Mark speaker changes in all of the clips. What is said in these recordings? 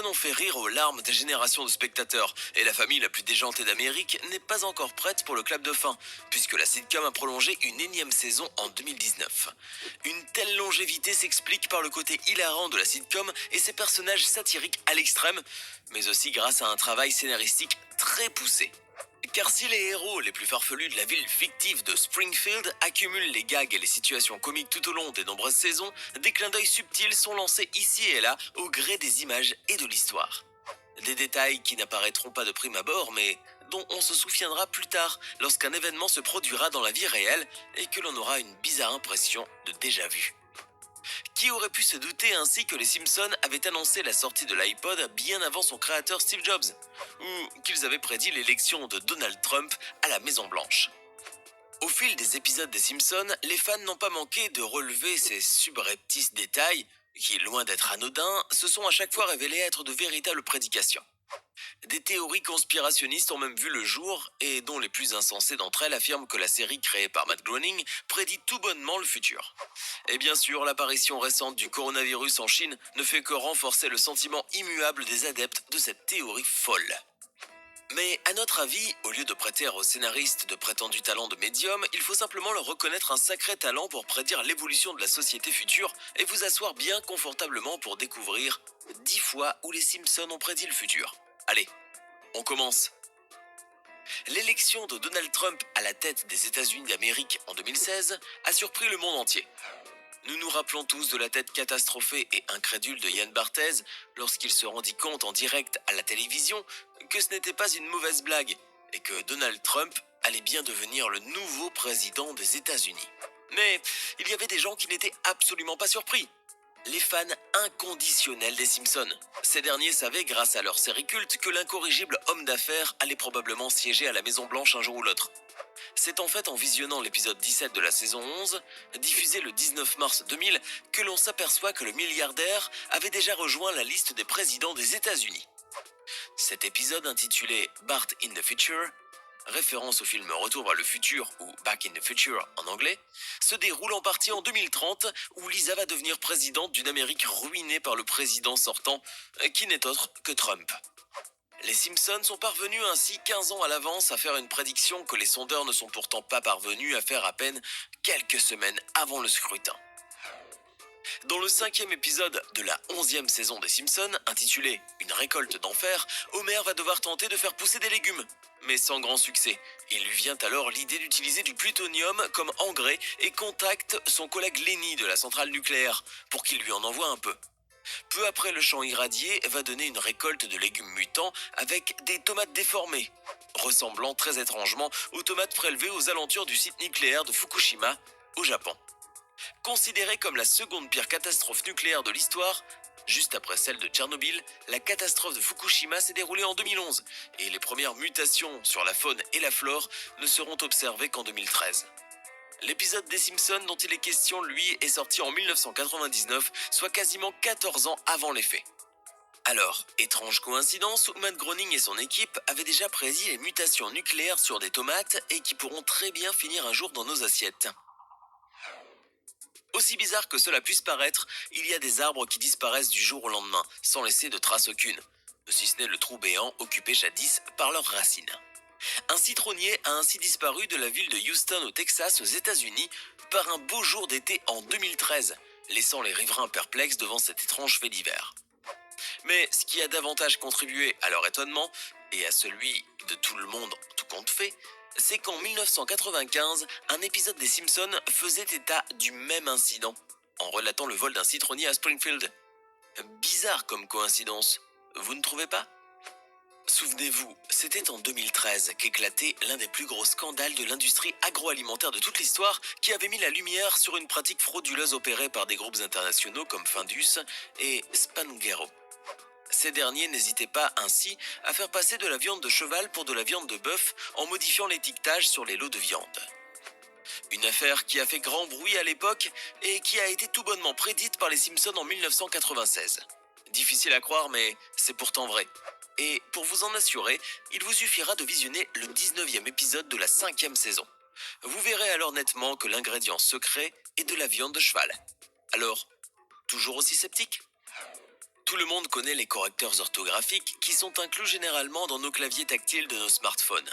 Speaker 1: ont fait rire aux larmes des générations de spectateurs, et la famille la plus déjantée d'Amérique n'est pas encore prête pour le clap de fin, puisque la sitcom a prolongé une énième saison en 2019. Une telle longévité s'explique par le côté hilarant de la sitcom et ses personnages satiriques à l'extrême, mais aussi grâce à un travail scénaristique très poussé. Car si les héros les plus farfelus de la ville fictive de Springfield accumulent les gags et les situations comiques tout au long des nombreuses saisons, des clins d'œil subtils sont lancés ici et là au gré des images et de l'histoire. Des détails qui n'apparaîtront pas de prime abord, mais dont on se souviendra plus tard lorsqu'un événement se produira dans la vie réelle et que l'on aura une bizarre impression de déjà-vu. Qui aurait pu se douter ainsi que les Simpsons avaient annoncé la sortie de l'iPod bien avant son créateur Steve Jobs, ou qu'ils avaient prédit l'élection de Donald Trump à la Maison Blanche. Au fil des épisodes des Simpsons, les fans n'ont pas manqué de relever ces subreptices détails qui, loin d'être anodins, se sont à chaque fois révélés être de véritables prédications. Des théories conspirationnistes ont même vu le jour et dont les plus insensées d'entre elles affirment que la série créée par Matt Groening prédit tout bonnement le futur. Et bien sûr, l'apparition récente du coronavirus en Chine ne fait que renforcer le sentiment immuable des adeptes de cette théorie folle. Mais à notre avis, au lieu de prêter aux scénaristes de prétendus talents de médium, il faut simplement leur reconnaître un sacré talent pour prédire l'évolution de la société future et vous asseoir bien confortablement pour découvrir 10 fois où les Simpsons ont prédit le futur. Allez, on commence. L'élection de Donald Trump à la tête des États-Unis d'Amérique en 2016 a surpris le monde entier. Nous nous rappelons tous de la tête catastrophée et incrédule de Yann Barthès lorsqu'il se rendit compte en direct à la télévision que ce n'était pas une mauvaise blague et que Donald Trump allait bien devenir le nouveau président des États-Unis. Mais il y avait des gens qui n'étaient absolument pas surpris. Les fans inconditionnels des Simpsons. Ces derniers savaient, grâce à leur série culte, que l'incorrigible homme d'affaires allait probablement siéger à la Maison Blanche un jour ou l'autre. C'est en fait en visionnant l'épisode 17 de la saison 11, diffusé le 19 mars 2000, que l'on s'aperçoit que le milliardaire avait déjà rejoint la liste des présidents des États-Unis. Cet épisode intitulé Bart in the Future, référence au film Retour vers le futur ou Back in the Future en anglais, se déroule en partie en 2030 où Lisa va devenir présidente d'une Amérique ruinée par le président sortant, qui n'est autre que Trump. Les Simpsons sont parvenus ainsi 15 ans à l'avance à faire une prédiction que les sondeurs ne sont pourtant pas parvenus à faire à peine quelques semaines avant le scrutin. Dans le 5e épisode de la 11e saison des Simpsons, intitulé « Une récolte d'enfer », Homer va devoir tenter de faire pousser des légumes. Mais sans grand succès. Il lui vient alors l'idée d'utiliser du plutonium comme engrais et contacte son collègue Lenny de la centrale nucléaire pour qu'il lui en envoie un peu. Peu après, le champ irradié va donner une récolte de légumes mutants avec des tomates déformées, ressemblant très étrangement aux tomates prélevées aux alentours du site nucléaire de Fukushima, au Japon. Considérée comme la seconde pire catastrophe nucléaire de l'histoire, juste après celle de Tchernobyl, la catastrophe de Fukushima s'est déroulée en 2011 et les premières mutations sur la faune et la flore ne seront observées qu'en 2013. L'épisode des Simpsons dont il est question, lui, est sorti en 1999, soit quasiment 14 ans avant les faits. Alors, étrange coïncidence, Matt Groening et son équipe avaient déjà prédit les mutations nucléaires sur des tomates et qui pourront très bien finir un jour dans nos assiettes. Aussi bizarre que cela puisse paraître, il y a des arbres qui disparaissent du jour au lendemain, sans laisser de trace aucune, si ce n'est le trou béant occupé jadis par leurs racines. Un citronnier a ainsi disparu de la ville de Houston au Texas aux États-Unis par un beau jour d'été en 2013, laissant les riverains perplexes devant cet étrange fait divers. Mais ce qui a davantage contribué à leur étonnement, et à celui de tout le monde tout compte fait, c'est qu'en 1995, un épisode des Simpsons faisait état du même incident, en relatant le vol d'un citronnier à Springfield. Bizarre comme coïncidence, vous ne trouvez pas ? Souvenez-vous, c'était en 2013 qu'éclatait l'un des plus gros scandales de l'industrie agroalimentaire de toute l'histoire qui avait mis la lumière sur une pratique frauduleuse opérée par des groupes internationaux comme Findus et Spanghero. Ces derniers n'hésitaient pas ainsi à faire passer de la viande de cheval pour de la viande de bœuf en modifiant l'étiquetage sur les lots de viande. Une affaire qui a fait grand bruit à l'époque et qui a été tout bonnement prédite par les Simpsons en 1996. Difficile à croire, mais c'est pourtant vrai. Et pour vous en assurer, il vous suffira de visionner le 19e épisode de la 5e saison. Vous verrez alors nettement que l'ingrédient secret est de la viande de cheval. Alors, toujours aussi sceptique ? Tout le monde connaît les correcteurs orthographiques qui sont inclus généralement dans nos claviers tactiles de nos smartphones.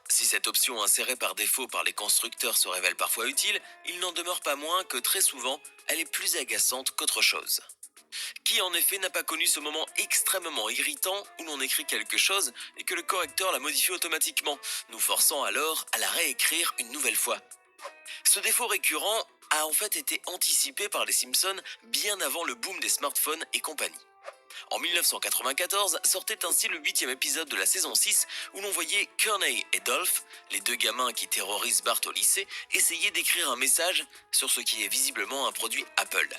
Speaker 1: Si cette option insérée par défaut par les constructeurs se révèle parfois utile, il n'en demeure pas moins que très souvent, elle est plus agaçante qu'autre chose. Qui en effet n'a pas connu ce moment extrêmement irritant où l'on écrit quelque chose et que le correcteur la modifie automatiquement, nous forçant alors à la réécrire une nouvelle fois. Ce défaut récurrent a en fait été anticipé par les Simpsons bien avant le boom des smartphones et compagnie. En 1994 sortait ainsi le 8e épisode de la saison 6 où l'on voyait Kearney et Dolph, les deux gamins qui terrorisent Bart au lycée, essayer d'écrire un message sur ce qui est visiblement un produit Apple.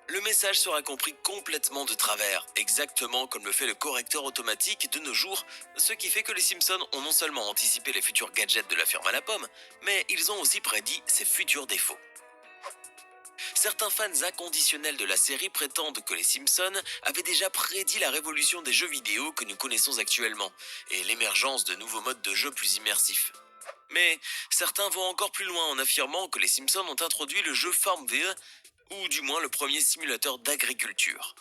Speaker 1: Le message sera compris complètement de travers, exactement comme le fait le correcteur automatique de nos jours, ce qui fait que les Simpsons ont non seulement anticipé les futurs gadgets de la firme à la pomme, mais ils ont aussi prédit ses futurs défauts. Certains fans inconditionnels de la série prétendent que les Simpsons avaient déjà prédit la révolution des jeux vidéo que nous connaissons actuellement, et l'émergence de nouveaux modes de jeu plus immersifs. Mais certains vont encore plus loin en affirmant que les Simpsons ont introduit le jeu Farmville, ou du moins le premier simulateur d'agriculture.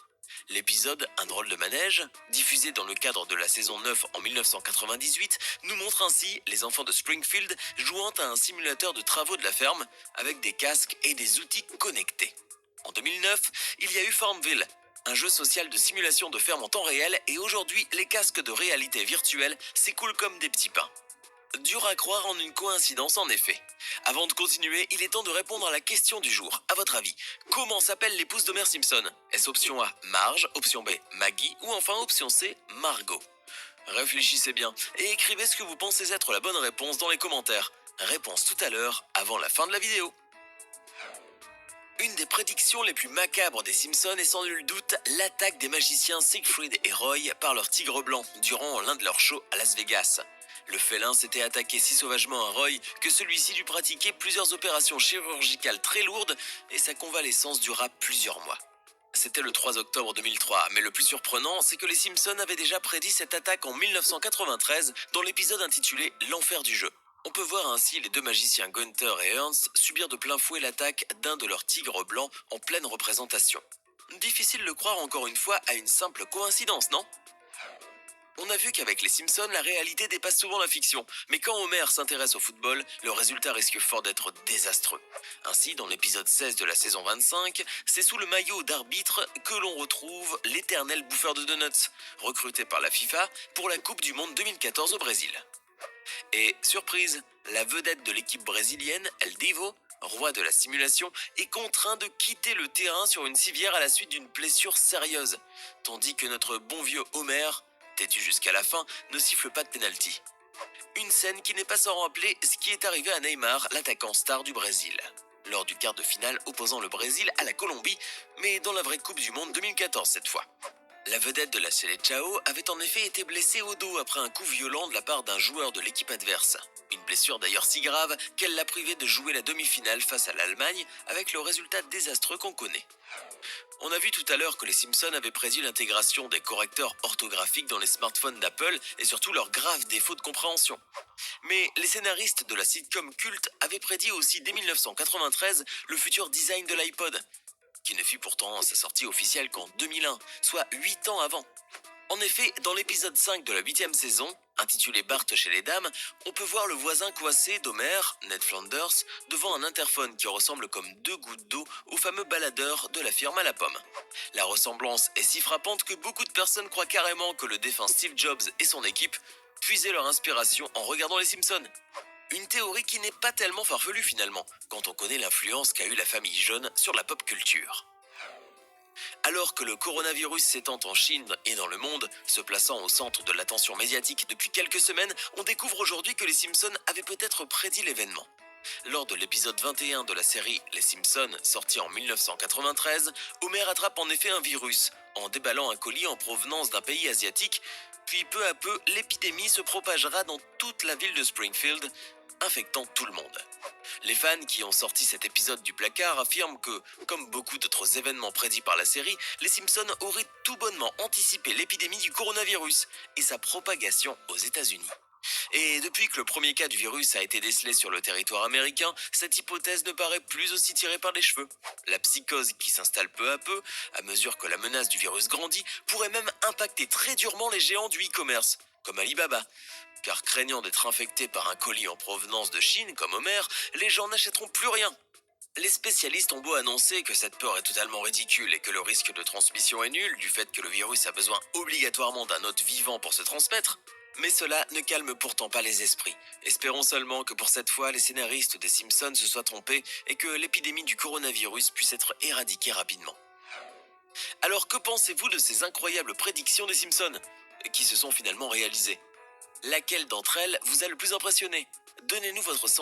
Speaker 1: L'épisode Un drôle de manège, diffusé dans le cadre de la saison 9 en 1998, nous montre ainsi les enfants de Springfield jouant à un simulateur de travaux de la ferme avec des casques et des outils connectés. En 2009, il y a eu Farmville, un jeu social de simulation de ferme en temps réel, et aujourd'hui les casques de réalité virtuelle s'écoulent comme des petits pains. Dur à croire en une coïncidence en effet. Avant de continuer, il est temps de répondre à la question du jour. À votre avis, comment s'appelle l'épouse d'Homer Simpson? Est-ce option A, Marge, option B, Maggie, ou enfin option C, Margot? Réfléchissez bien et écrivez ce que vous pensez être la bonne réponse dans les commentaires. Réponse tout à l'heure, avant la fin de la vidéo. Une des prédictions les plus macabres des Simpsons est sans nul doute l'attaque des magiciens Siegfried et Roy par leur tigre blanc durant l'un de leurs shows à Las Vegas. Le félin s'était attaqué si sauvagement à Roy que celui-ci dut pratiquer plusieurs opérations chirurgicales très lourdes et sa convalescence dura plusieurs mois. C'était le 3 octobre 2003, mais le plus surprenant, c'est que les Simpsons avaient déjà prédit cette attaque en 1993 dans l'épisode intitulé L'enfer du jeu. On peut voir ainsi les deux magiciens Gunther et Ernst subir de plein fouet l'attaque d'un de leurs tigres blancs en pleine représentation. Difficile de croire encore une fois à une simple coïncidence, non ? On a vu qu'avec les Simpsons, la réalité dépasse souvent la fiction, mais quand Homer s'intéresse au football, le résultat risque fort d'être désastreux. Ainsi, dans l'épisode 16 de la saison 25, c'est sous le maillot d'arbitre que l'on retrouve l'éternel bouffeur de donuts, recruté par la FIFA pour la Coupe du Monde 2014 au Brésil. Et surprise, la vedette de l'équipe brésilienne, El Divo, roi de la simulation, est contraint de quitter le terrain sur une civière à la suite d'une blessure sérieuse, tandis que notre bon vieux Homer, têtu jusqu'à la fin, ne siffle pas de pénalty. Une scène qui n'est pas sans rappeler ce qui est arrivé à Neymar, l'attaquant star du Brésil, lors du quart de finale opposant le Brésil à la Colombie, mais dans la vraie Coupe du Monde 2014 cette fois. La vedette de la Seleção avait en effet été blessée au dos après un coup violent de la part d'un joueur de l'équipe adverse. Une blessure d'ailleurs si grave qu'elle l'a privé de jouer la demi-finale face à l'Allemagne avec le résultat désastreux qu'on connaît. On a vu tout à l'heure que les Simpsons avaient prédit l'intégration des correcteurs orthographiques dans les smartphones d'Apple et surtout leurs graves défauts de compréhension. Mais les scénaristes de la sitcom culte avaient prédit aussi dès 1993 le futur design de l'iPod, qui ne fit pourtant sa sortie officielle qu'en 2001, soit 8 ans avant. En effet, dans l'épisode 5 de la 8e saison, intitulé Bart chez les dames, on peut voir le voisin coincé d'Homer, Ned Flanders, devant un interphone qui ressemble comme deux gouttes d'eau au fameux baladeur de la firme à la pomme. La ressemblance est si frappante que beaucoup de personnes croient carrément que le défunt Steve Jobs et son équipe puisaient leur inspiration en regardant les Simpsons. Une théorie qui n'est pas tellement farfelue finalement, quand on connaît l'influence qu'a eu la famille jaune sur la pop culture. Alors que le coronavirus s'étend en Chine et dans le monde, se plaçant au centre de l'attention médiatique depuis quelques semaines, on découvre aujourd'hui que les Simpsons avaient peut-être prédit l'événement. Lors de l'épisode 21 de la série Les Simpsons, sorti en 1993, Homer attrape en effet un virus, en déballant un colis en provenance d'un pays asiatique, puis peu à peu, l'épidémie se propagera dans toute la ville de Springfield, infectant tout le monde. Les fans qui ont sorti cet épisode du placard affirment que, comme beaucoup d'autres événements prédits par la série, les Simpsons auraient tout bonnement anticipé l'épidémie du coronavirus et sa propagation aux États-Unis. Et depuis que le premier cas du virus a été décelé sur le territoire américain, cette hypothèse ne paraît plus aussi tirée par les cheveux. La psychose qui s'installe peu à mesure que la menace du virus grandit, pourrait même impacter très durement les géants du e-commerce, comme Alibaba. Car craignant d'être infectés par un colis en provenance de Chine, comme Homer, les gens n'achèteront plus rien. Les spécialistes ont beau annoncer que cette peur est totalement ridicule et que le risque de transmission est nul du fait que le virus a besoin obligatoirement d'un hôte vivant pour se transmettre, mais cela ne calme pourtant pas les esprits. Espérons seulement que pour cette fois, les scénaristes des Simpsons se soient trompés et que l'épidémie du coronavirus puisse être éradiquée rapidement. Alors que pensez-vous de ces incroyables prédictions des Simpsons, qui se sont finalement réalisées? Laquelle d'entre elles vous a le plus impressionné? Donnez-nous votre